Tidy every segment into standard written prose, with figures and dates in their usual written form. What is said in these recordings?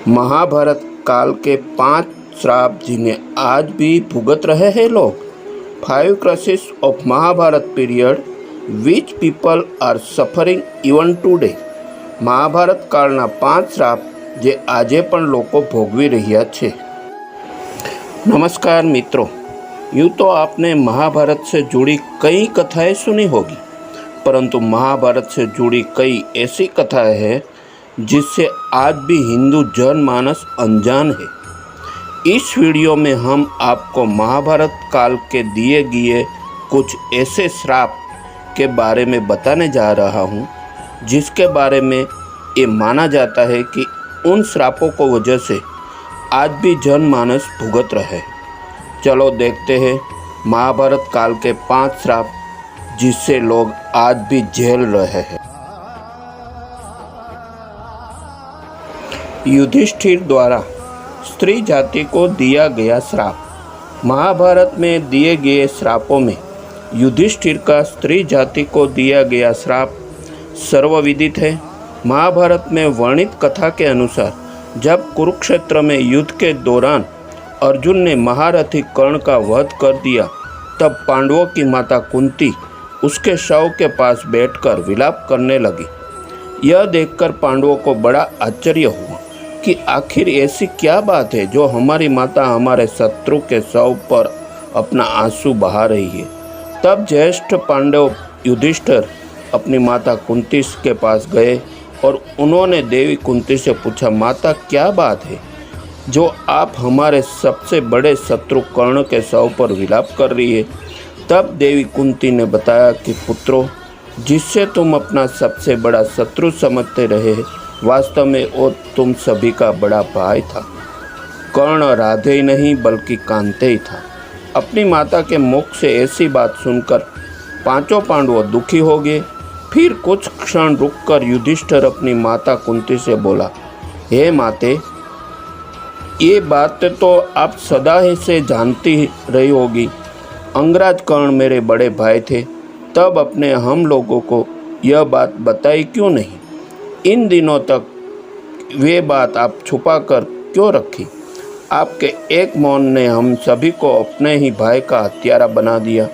महाभारत काल के 5 श्राप जिन्हें आज भी भुगत रहे हैं लोग। 5 curses of Mahabharat period which people are suffering even today। Mahabharat કાળના 5 શ્રાપ જે આજે પણ લોકો ભોગવી રહ્યા છે। नमस्कार मित्रों, यूँ तो आपने महाभारत से जुड़ी कई कथाएं सुनी होगी, परंतु महाभारत से जुड़ी कई ऐसी कथाएं हैं जिससे आज भी हिंदू जनमानस अनजान है। इस वीडियो में हम आपको महाभारत काल के दिए गए कुछ ऐसे श्राप के बारे में बताने जा रहा हूँ जिसके बारे में ये माना जाता है कि उन श्रापों को वजह से आज भी जनमानस भुगत रहे। चलो देखते हैं महाभारत काल के 5 श्राप जिससे लोग आज भी झेल रहे हैं। युधिष्ठिर द्वारा स्त्री जाति को दिया गया श्राप। महाभारत में दिए गए श्रापों में युधिष्ठिर का स्त्री जाति को दिया गया श्राप सर्वविदित है। महाभारत में वर्णित कथा के अनुसार जब कुरुक्षेत्र में युद्ध के दौरान अर्जुन ने महारथी कर्ण का वध कर दिया, तब पांडवों की माता कुंती उसके शव के पास बैठकर विलाप करने लगी। यह देखकर पांडवों को बड़ा आश्चर्य हुआ कि आखिर ऐसी क्या बात है जो हमारी माता हमारे शत्रु के शव पर अपना आंसू बहा रही है। तब ज्येष्ठ पांडव युधिष्ठिर अपनी माता कुंती के पास गए और उन्होंने देवी कुंती से पूछा, माता क्या बात है जो आप हमारे सबसे बड़े शत्रु कर्ण के शव पर विलाप कर रही है। तब देवी कुंती ने बताया कि पुत्रों, जिससे तुम अपना सबसे बड़ा शत्रु समझते रहे, वास्तव में वो तुम सभी का बड़ा भाई था। कर्ण राधे ही नहीं बल्कि कांते ही था। अपनी माता के मुख से ऐसी बात सुनकर पांचों पांडव दुखी हो गए। फिर कुछ क्षण रुककर युधिष्ठिर अपनी माता कुंती से बोला, हे माते, ये बात तो आप सदा ही से जानती रही होगी। अंगराज कर्ण मेरे बड़े भाई थे, तब अपने हम लोगों को यह बात बताई क्यों नहीं? इन दिनों तक वे बात आप छुपा कर क्यों रखी? आपके एक मौन ने हम सभी को अपने ही भाई का हत्यारा बना दिया।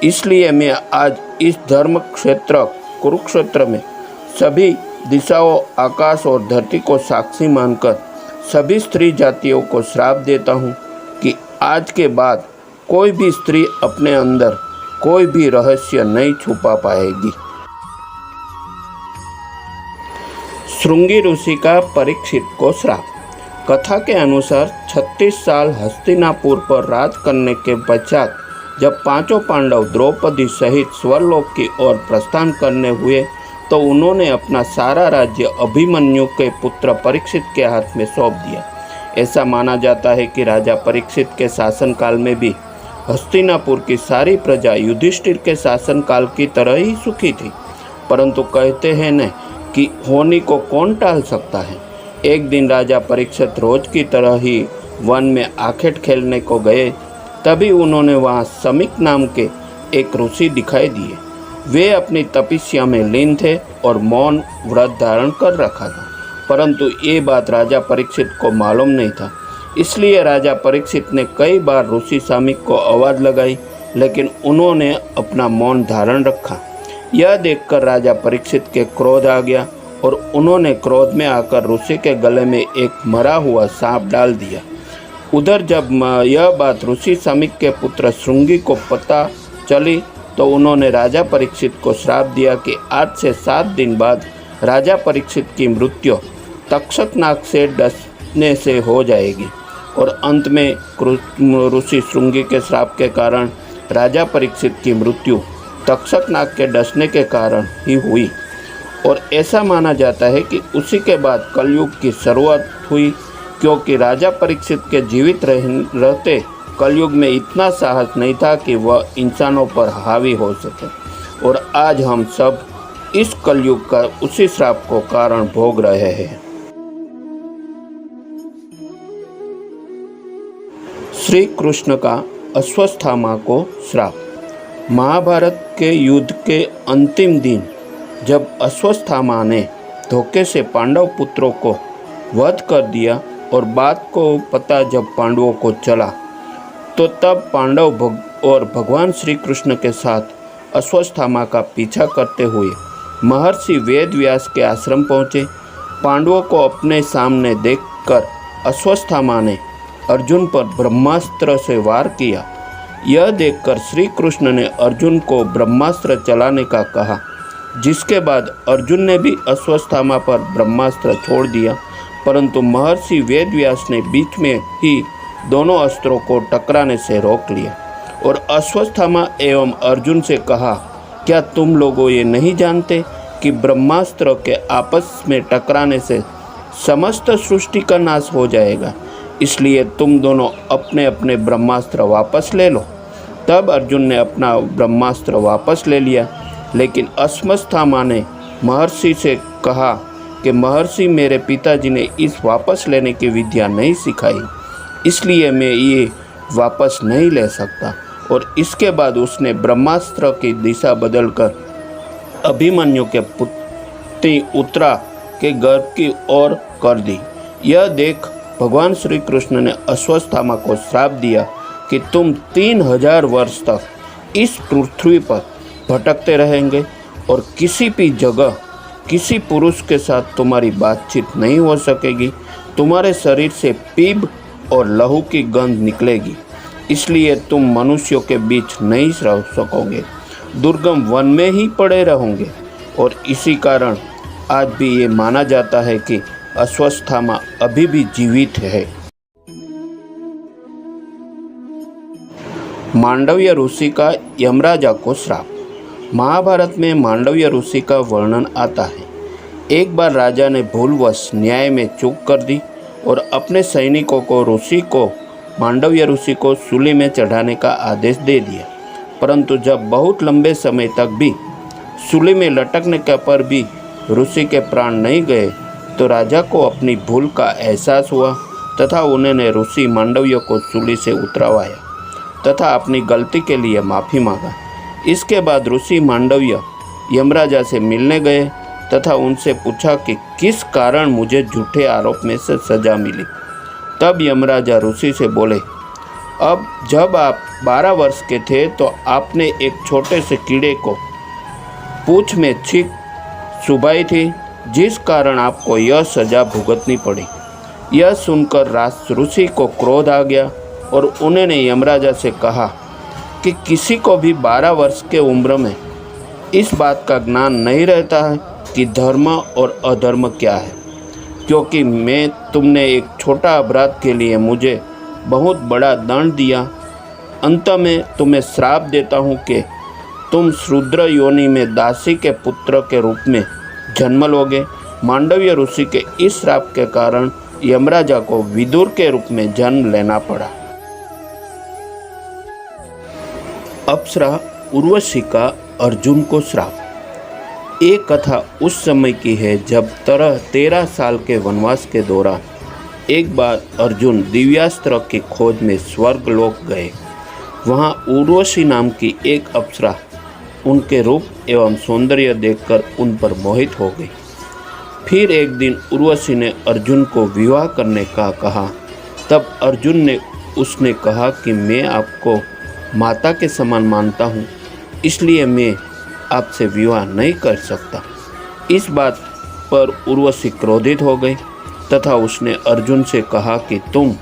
इसलिए मैं आज इस धर्म क्षेत्र कुरुक्षेत्र में सभी दिशाओं, आकाश और धरती को साक्षी मानकर सभी स्त्री जातियों को श्राप देता हूँ कि आज के बाद कोई भी स्त्री अपने अंदर कोई भी रहस्य नहीं छुपा पाएगी। श्रृंगी ऋषि का परीक्षित को श्राप। कथा के अनुसार 36 साल हस्तिनापुर पर राज करने के पश्चात जब पांचों पांडव द्रौपदी सहित स्वर्लोक की ओर प्रस्थान करने हुए तो उन्होंने अपना सारा राज्य अभिमन्यु के पुत्र परीक्षित के हाथ में सौंप दिया। ऐसा माना जाता है कि राजा परीक्षित के शासनकाल में भी हस्तिनापुर की सारी प्रजा युधिष्ठिर के शासनकाल की तरह ही सुखी थी, परंतु कहते हैं न कि होनी को कौन टाल सकता है। एक दिन राजा परीक्षित रोज की तरह ही वन में आखेट खेलने को गए, तभी उन्होंने वहाँ समीक नाम के एक ऋषि दिखाई दिए। वे अपनी तपस्या में लीन थे और मौन व्रत धारण कर रखा था, परंतु ये बात राजा परीक्षित को मालूम नहीं था। इसलिए राजा परीक्षित ने कई बार ऋषि समीक को आवाज़ लगाई, लेकिन उन्होंने अपना मौन धारण रखा। यह देखकर राजा परीक्षित के क्रोध आ गया और उन्होंने क्रोध में आकर ऋषि के गले में एक मरा हुआ सांप डाल दिया। उधर जब यह बात ऋषि समीक के पुत्र श्रृंगी को पता चली तो उन्होंने राजा परीक्षित को श्राप दिया कि आज से 7 दिन बाद राजा परीक्षित की मृत्यु तक्षक नाग से डसने से हो जाएगी। और अंत में ऋषि श्रृंगी के श्राप के कारण राजा परीक्षित की मृत्यु तक्षक नाग के डसने के कारण ही हुई। और ऐसा माना जाता है कि उसी के बाद कलयुग की शुरुआत हुई, क्योंकि राजा परीक्षित के जीवित रहते कलयुग में इतना साहस नहीं था कि वह इंसानों पर हावी हो सके। और आज हम सब इस कलयुग का उसी श्राप को कारण भोग रहे हैं। श्री कृष्ण का अश्वत्थामा को श्राप। महाभारत के युद्ध के अंतिम दिन जब अश्वत्थामा ने धोखे से पांडव पुत्रों को वध कर दिया और बात को पता जब पांडवों को चला तो तब पांडव और भगवान श्री कृष्ण के साथ अश्वत्थामा का पीछा करते हुए महर्षि वेदव्यास के आश्रम पहुँचे। पांडवों को अपने सामने देखकर अश्वत्थामा ने अर्जुन पर ब्रह्मास्त्र से वार किया। यह देखकर श्री कृष्ण ने अर्जुन को ब्रह्मास्त्र चलाने का कहा, जिसके बाद अर्जुन ने भी अश्वत्थामा पर ब्रह्मास्त्र छोड़ दिया, परंतु महर्षि वेदव्यास ने बीच में ही दोनों अस्त्रों को टकराने से रोक लिया और अश्वत्थामा एवं अर्जुन से कहा, क्या तुम लोगों ये नहीं जानते कि ब्रह्मास्त्र के आपस में टकराने से समस्त सृष्टि का नाश हो जाएगा, इसलिए तुम दोनों अपने अपने ब्रह्मास्त्र वापस ले लो। तब अर्जुन ने अपना ब्रह्मास्त्र वापस ले लिया, लेकिन अश्वत्थामा ने महर्षि से कहा कि महर्षि, मेरे पिताजी ने इस वापस लेने की विद्या नहीं सिखाई, इसलिए मैं ये वापस नहीं ले सकता। और इसके बाद उसने ब्रह्मास्त्र की दिशा बदलकर अभिमन्यु के पुत्री उत्तरा के गर्भ की ओर कर दी। यह देख भगवान श्री कृष्ण ने अश्वत्थामा को श्राप दिया कि तुम 3000 वर्ष तक इस पृथ्वी पर भटकते रहेंगे और किसी भी जगह किसी पुरुष के साथ तुम्हारी बातचीत नहीं हो सकेगी। तुम्हारे शरीर से पीप और लहू की गंध निकलेगी, इसलिए तुम मनुष्यों के बीच नहीं रह सकोगे, दुर्गम वन में ही पड़े रहोगे। और इसी कारण आज भी ये माना जाता है कि अश्वत्थामा अभी भी जीवित है। मांडव्य ऋषि का यमराजा को श्राप। महाभारत में मांडव्य ऋषि का वर्णन आता है। एक बार राजा ने भूलवश न्याय में चूक कर दी और अपने सैनिकों को मांडव्य ऋषि को सूली में चढ़ाने का आदेश दे दिया, परंतु जब बहुत लंबे समय तक भी सूली में लटकने के पर भी ऋषि के प्राण नहीं गए तो राजा को अपनी भूल का एहसास हुआ तथा उन्होंने ऋषि मांडव्य को सूली से उतरवाया तथा अपनी गलती के लिए माफ़ी मांगा। इसके बाद ऋषि मांडव्य यमराजा से मिलने गए तथा उनसे पूछा कि किस कारण मुझे झूठे आरोप में से सज़ा मिली। तब यमराजा ऋषि से बोले, अब जब आप 12 वर्ष के थे तो आपने एक छोटे से कीड़े को पूंछ में छींक चुभाई थी, जिस कारण आपको यह सज़ा भुगतनी पड़ी। यह सुनकर ऋषि को क्रोध आ गया और उन्होंने यमराजा से कहा कि किसी को भी 12 वर्ष के उम्र में इस बात का ज्ञान नहीं रहता है कि धर्म और अधर्म क्या है, क्योंकि तुमने एक छोटा अपराध के लिए मुझे बहुत बड़ा दंड दिया। अंत में तुम्हें श्राप देता हूँ कि तुम शूद्र योनि में दासी के पुत्र के रूप में जन्म लोगे। मांडव्य ऋषि के इस श्राप के कारण यमराजा को विदुर के रूप में जन्म लेना पड़ा। अप्सरा उर्वशी का अर्जुन को श्राप। एक कथा उस समय की है जब 13 साल के वनवास के दौरान एक बार अर्जुन दिव्यास्त्र की खोज में स्वर्ग लोक गए। वहाँ उर्वशी नाम की एक अप्सरा उनके रूप एवं सौंदर्य देखकर उन पर मोहित हो गई। फिर एक दिन उर्वशी ने अर्जुन को विवाह करने का कहा। तब अर्जुन ने उसने कहा कि मैं आपको माता के समान मानता हूँ, इसलिए मैं आपसे विवाह नहीं कर सकता। इस बात पर उर्वशी क्रोधित हो गई तथा उसने अर्जुन से कहा कि तुम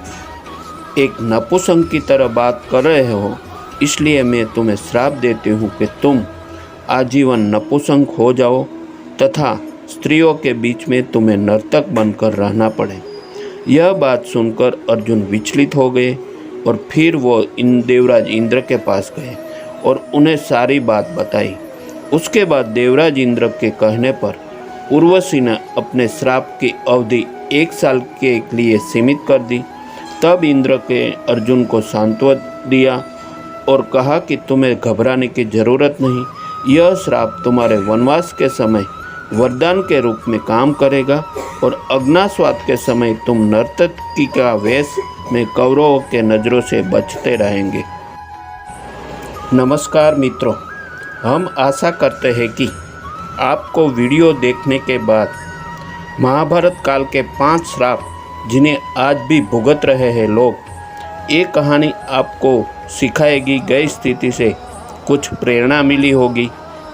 एक नपुंसक की तरह बात कर रहे हो, इसलिए मैं तुम्हें श्राप देती हूँ कि तुम आजीवन नपुंसक हो जाओ तथा स्त्रियों के बीच में तुम्हें नर्तक बनकर रहना पड़े। यह बात सुनकर अर्जुन विचलित हो गए और फिर वो देवराज इंद्र के पास गए और उन्हें सारी बात बताई। उसके बाद देवराज इंद्र के कहने पर उर्वशी ने अपने श्राप की अवधि 1 साल के लिए सीमित कर दी। तब इंद्र के अर्जुन को सांत्वना दिया और कहा कि तुम्हें घबराने की ज़रूरत नहीं, यह श्राप तुम्हारे वनवास के समय वरदान के रूप में काम करेगा और अज्ञातवास के समय तुम नर्तकी का वेश में कौरवों के नज़रों से बचते रहेंगे। नमस्कार मित्रों, हम आशा करते हैं कि आपको वीडियो देखने के बाद महाभारत काल के 5 श्राप जिन्हें आज भी भुगत रहे हैं लोग। ये कहानी आपको सिखाएगी गई स्थिति से कुछ प्रेरणा मिली होगी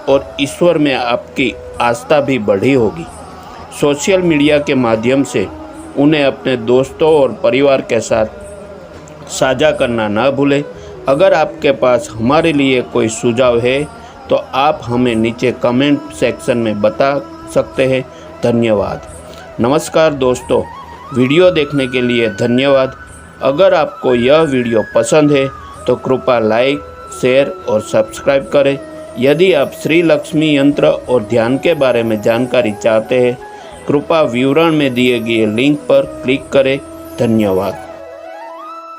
और ईश्वर में आपकी आस्था भी बढ़ी होगी। सोशल मीडिया के माध्यम से उन्हें अपने दोस्तों और परिवार के साथ साझा करना ना भूलें। अगर आपके पास हमारे लिए कोई सुझाव है तो आप हमें नीचे कमेंट सेक्शन में बता सकते हैं। धन्यवाद। नमस्कार दोस्तों, वीडियो देखने के लिए धन्यवाद। अगर आपको यह वीडियो पसंद है तो कृपया लाइक, शेयर और सब्सक्राइब करें। यदि आप श्री लक्ष्मी यंत्र और ध्यान के बारे में जानकारी चाहते हैं, कृपया विवरण में दिए गए लिंक पर क्लिक करें। धन्यवाद।